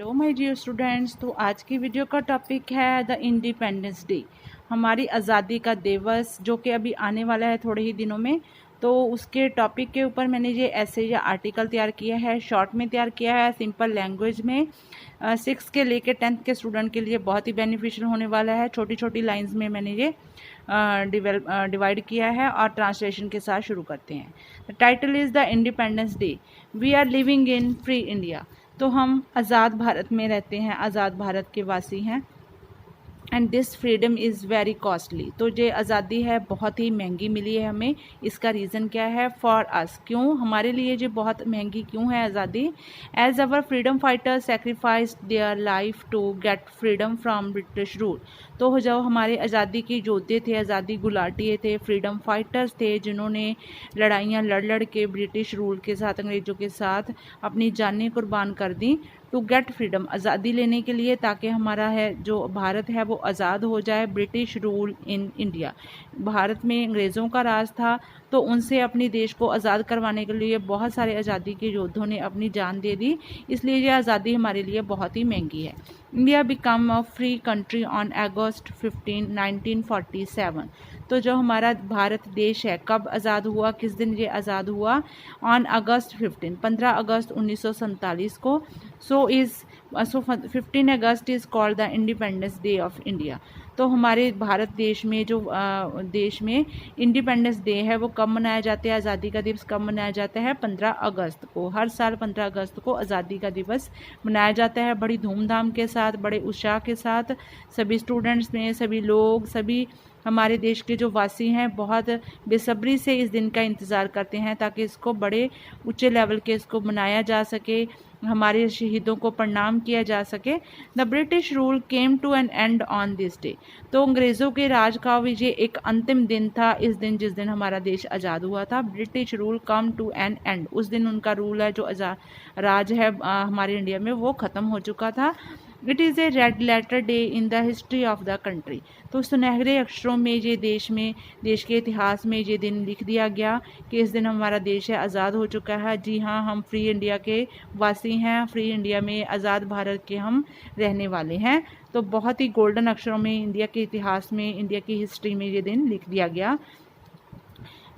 Hello my dear students. तो आज की वीडियो का टॉपिक है द इंडिपेंडेंस डे, हमारी आज़ादी का दिवस, जो कि अभी आने वाला है थोड़े ही दिनों में। तो उसके टॉपिक के ऊपर मैंने ये ऐसे या आर्टिकल तैयार किया है, शॉर्ट में तैयार किया है, सिंपल लैंग्वेज में। 6 के लेके 10th के स्टूडेंट के लिए बहुत ही बेनिफिशियल होने वाला है। छोटी छोटी लाइंस में मैंने ये डिवाइड किया है और ट्रांसलेशन के साथ शुरू करते हैं। The title is the independence day, we are living in free India. तो हम आज़ाद भारत में रहते हैं, आज़ाद भारत के वासी हैं। And this freedom is very costly, तो ये आज़ादी है बहुत ही महंगी मिली है हमें। इसका रीज़न क्या है? फॉर अस, क्यों हमारे लिए ये बहुत महंगी क्यों है आज़ादी? As our freedom fighters sacrifice their life to get freedom from British rule. तो जो हमारे आज़ादी के योद्धे थे, आज़ादी गुलाटिए थे, फ्रीडम फाइटर्स थे, जिन्होंने लड़ाइयाँ लड़ लड़ के ब्रिटिश रूल के साथ, अंग्रेज़ों के साथ अपनी जानें कुर्बान कर दी टू गेट फ्रीडम, आज़ादी लेने के लिए, ताकि हमारा है जो भारत है वो आज़ाद हो जाए। British rule in India, Bharat में अंग्रेज़ों का राज था, तो उनसे अपने देश को आज़ाद करवाने के लिए बहुत सारे आज़ादी के योद्धों ने अपनी जान दे दी। इसलिए ये आज़ादी हमारे लिए बहुत ही महंगी है। India become a free country on August 15, 1947। तो जो हमारा भारत देश है कब आज़ाद हुआ, किस दिन ये आज़ाद हुआ? ऑन अगस्त 15 अगस्त 1947 को। So 15 August is called the independence day of India. तो हमारे भारत देश में जो देश में इंडिपेंडेंस डे है वो कब मनाया जाता है, आज़ादी का दिवस कब मनाया जाता है? 15 अगस्त को। हर साल 15 अगस्त को आज़ादी का दिवस मनाया जाता है, बड़ी धूमधाम के साथ, बड़े उत्साह के साथ। सभी स्टूडेंट्स में, सभी लोग, सभी हमारे देश के जो वासी हैं बहुत बेसब्री से इस दिन का इंतज़ार करते हैं, ताकि इसको बड़े ऊंचे लेवल के इसको मनाया जा सके, हमारे शहीदों को प्रणाम किया जा सके। The British rule came to an end on this day. तो अंग्रेज़ों के राज का भी ये एक अंतिम दिन था, इस दिन जिस दिन हमारा देश आज़ाद हुआ था। British rule come to an end, उस दिन उनका रूल है, जो राज है हमारे इंडिया में, वो ख़त्म हो चुका था। It is a red letter day in the history of the country. तो सुनहरे अक्षरों में ये देश के इतिहास में ये दिन लिख दिया गया कि इस दिन हमारा देश है आज़ाद हो चुका है। जी हाँ, हम फ्री इंडिया के वासी हैं, फ्री इंडिया में, आज़ाद भारत के हम रहने वाले हैं। तो बहुत ही गोल्डन अक्षरों में इंडिया के इतिहास में, इंडिया की हिस्ट्री में ये दिन लिख दिया गया।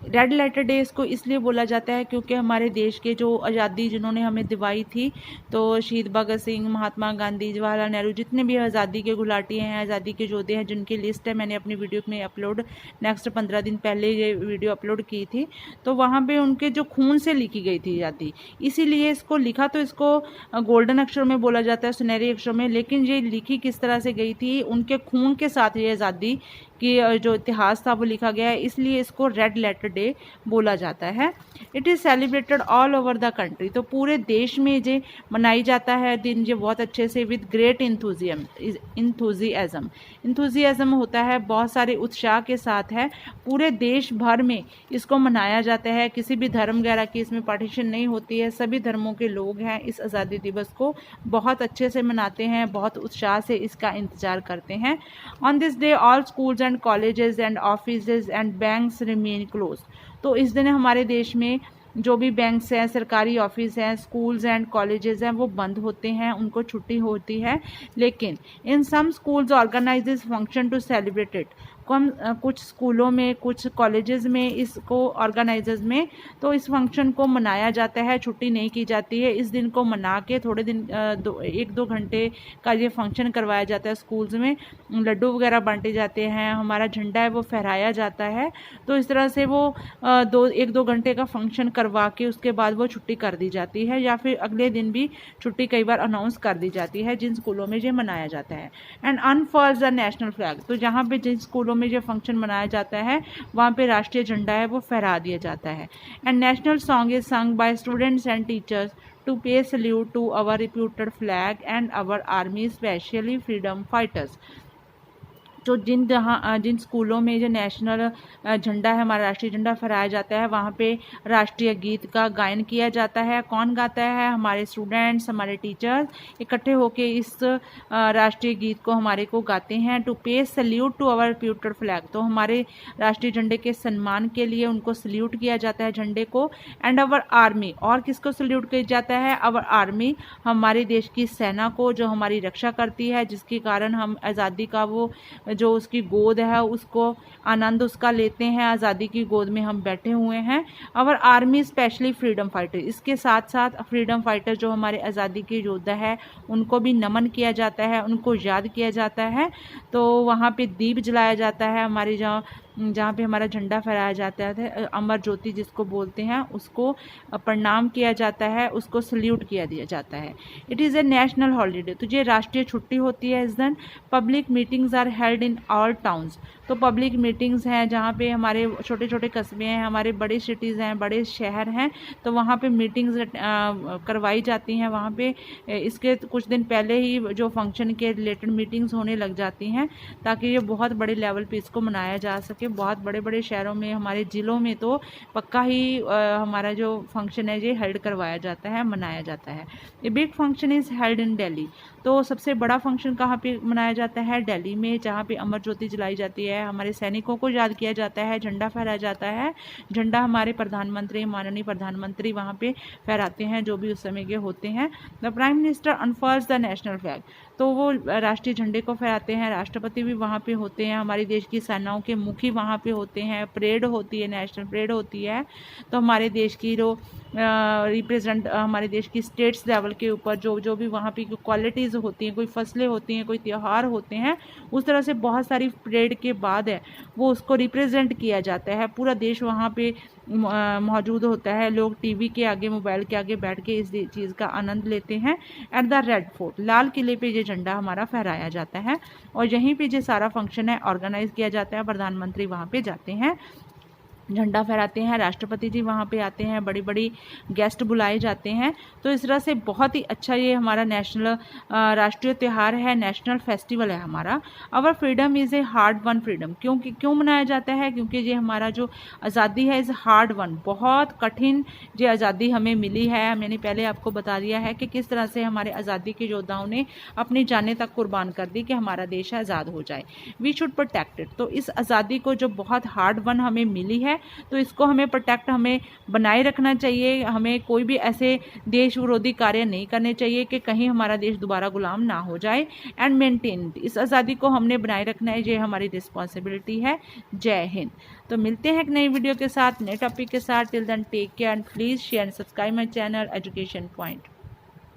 रेड लेटर डे इसको इसलिए बोला जाता है क्योंकि हमारे देश के जो आज़ादी जिन्होंने हमें दिवाई थी, तो शहीद भगत सिंह, महात्मा गांधी, जवाहरलाल नेहरू, जितने भी आज़ादी के गुलाटी हैं, आज़ादी के योद्धे हैं, जिनकी लिस्ट है मैंने अपनी वीडियो में अपलोड, नेक्स्ट 15 दिन पहले ये वीडियो अपलोड की थी। तो वहाँ पर उनके जो खून से लिखी गई थी आज़ादी, इसीलिए इसको लिखा तो इसको गोल्डन अक्षरों में बोला जाता है, सुनहरे अक्षरों में। लेकिन ये लिखी किस तरह से गई थी? उनके खून के साथ ये आज़ादी कि जो इतिहास था वो लिखा गया है, इसलिए इसको रेड लेटर डे बोला जाता है। It is celebrated all over the country. तो पूरे देश में ये मनाई जाता है दिन, ये बहुत अच्छे से, विद ग्रेट इंथुजियाज़म होता है, बहुत सारे उत्साह के साथ है। पूरे देश भर में इसको मनाया जाता है, किसी भी धर्म वगैरह की इसमें पार्टीशन नहीं होती है। सभी धर्मों के लोग हैं इस आज़ादी दिवस को बहुत अच्छे से मनाते हैं, बहुत उत्साह से इसका इंतज़ार करते हैं। On this day all schools and colleges and offices and banks remain close. तो इस दिन हमारे देश में जो भी बैंक्स हैं, सरकारी ऑफिस हैं, स्कूल्स एंड कॉलेजेस हैं, वो बंद होते हैं, उनको छुट्टी होती है। लेकिन in some schools organise this function to celebrate it. कुछ स्कूलों में, कुछ कॉलेजेस में, इसको ऑर्गेनाइजर्स में, तो इस फंक्शन को मनाया जाता है, छुट्टी नहीं की जाती है। इस दिन को मना के थोड़े दिन 1-2 घंटे का ये फंक्शन करवाया जाता है स्कूल्स में, लड्डू वगैरह बांटे जाते हैं, हमारा झंडा है वो फहराया जाता है। तो इस तरह से वो 1-2 घंटे का फंक्शन करवा के उसके बाद वो छुट्टी कर दी जाती है, या फिर अगले दिन भी छुट्टी कई बार अनाउंस कर दी जाती है जिन स्कूलों में ये मनाया जाता है। And unfurls the national flag. तो जहाँ पे जिन स्कूलों में जो फंक्शन मनाया जाता है वहाँ पे राष्ट्रीय झंडा है वो फहरा दिया जाता है। And national song is sung by students and teachers to pay salute to our reputed flag and our army, specially freedom fighters. जो जिन स्कूलों में जो नेशनल झंडा है, हमारा राष्ट्रीय झंडा फहराया जाता है, वहाँ पे राष्ट्रीय गीत का गायन किया जाता है। कौन गाता है? हमारे स्टूडेंट्स, हमारे टीचर्स इकट्ठे होके इस राष्ट्रीय गीत को हमारे को गाते हैं। To pay salute to our future flag, तो हमारे राष्ट्रीय झंडे के सम्मान के लिए उनको सल्यूट किया जाता है, झंडे को। एंड आवर आर्मी, और किसको सल्यूट किया जाता है? आवर आर्मी, हमारे देश की सेना को, जो हमारी रक्षा करती है, जिसके कारण हम आज़ादी का वो जो उसकी गोद है उसको आनंद उसका लेते हैं, आज़ादी की गोद में हम बैठे हुए हैं। और आर्मी स्पेशली फ्रीडम फाइटर, इसके साथ साथ फ्रीडम फाइटर जो हमारे आज़ादी के योद्धा है उनको भी नमन किया जाता है, उनको याद किया जाता है। तो वहाँ पे दीप जलाया जाता है, हमारी जहाँ पे हमारा झंडा फहराया जाता है, अमर ज्योति जिसको बोलते हैं, उसको प्रणाम किया जाता है, उसको सल्यूट किया दिया जाता है। It is a national holiday, तो ये राष्ट्रीय छुट्टी होती है इस दिन। Public meetings are held in all towns, तो पब्लिक मीटिंग्स हैं जहाँ पे हमारे छोटे छोटे कस्बे हैं, हमारे बड़े सिटीज़ हैं, बड़े शहर हैं, तो वहाँ पे मीटिंग्स करवाई जाती हैं। वहाँ पे इसके कुछ दिन पहले ही जो फंक्शन के रिलेटेड मीटिंग्स होने लग जाती हैं, ताकि ये बहुत बड़े लेवल पे इसको मनाया जा सके। बहुत बड़े बड़े शहरों में, हमारे ज़िलों में तो पक्का ही हमारा जो फंक्शन है ये हेल्ड करवाया जाता है, मनाया जाता है। A big function is held in Delhi, तो सबसे बड़ा फंक्शन कहाँ पे मनाया जाता है? दिल्ली में, जहाँ पे अमर ज्योति जलाई जाती है, हमारे सैनिकों को याद किया जाता है, झंडा फहराया जाता है। झंडा हमारे प्रधानमंत्री, माननीय प्रधानमंत्री वहाँ पे फहराते हैं, जो भी उस समय के होते हैं। The prime minister unfurls the national flag, तो वो राष्ट्रीय झंडे को फहराते हैं। राष्ट्रपति भी वहाँ पे होते हैं, हमारी देश की सेनाओं के मुखी वहाँ पे होते हैं। परेड होती है, नेशनल परेड होती है। तो हमारे देश की जो रिप्रेजेंट हमारे देश की स्टेट्स लेवल के ऊपर जो भी वहाँ पे क्वालिटीज़ होती हैं, कोई फसलें होती हैं, कोई त्यौहार होते हैं, उस तरह से बहुत सारी परेड के बाद है वो उसको रिप्रेजेंट किया जाता है। पूरा देश वहाँ पे मौजूद होता है। लोग टीवी के आगे, मोबाइल के आगे बैठ के इस चीज़ का आनंद लेते हैं। एट द रेड फोर्ट, लाल किले पे ये झंडा हमारा फहराया जाता है और यहीं पे ये सारा फंक्शन है ऑर्गेनाइज किया जाता है। प्रधानमंत्री वहाँ पे जाते हैं, झंडा फहराते हैं, राष्ट्रपति जी वहाँ पे आते हैं, बड़ी बड़ी गेस्ट बुलाए जाते हैं। तो इस तरह से बहुत ही अच्छा ये हमारा नेशनल राष्ट्रीय त्यौहार है, नेशनल फेस्टिवल है हमारा। Our freedom is a hard one freedom, क्यों मनाया जाता है? क्योंकि ये हमारा जो आज़ादी है इज़ हार्ड वन, बहुत कठिन ये आज़ादी हमें मिली है। मैंने पहले आपको बता दिया है कि किस तरह से हमारे आज़ादी के योद्धाओं ने अपनी जानें तक कुर्बान कर दी कि हमारा देश आज़ाद हो जाए। वी शुड प्रोटेक्ट इट, तो इस आज़ादी को जो बहुत हार्ड वन हमें मिली है, तो इसको हमें प्रोटेक्ट, हमें बनाए रखना चाहिए। हमें कोई भी ऐसे देश विरोधी कार्य नहीं करने चाहिए कि कहीं हमारा देश दोबारा गुलाम ना हो जाए। एंड मेंटेन, इस आज़ादी को हमने बनाए रखना है, ये हमारी रिस्पॉन्सिबिलिटी है। जय हिंद। तो मिलते हैं एक नई वीडियो के साथ, नए टॉपिक के साथ। Till then take care and please share and subscribe my channel education point.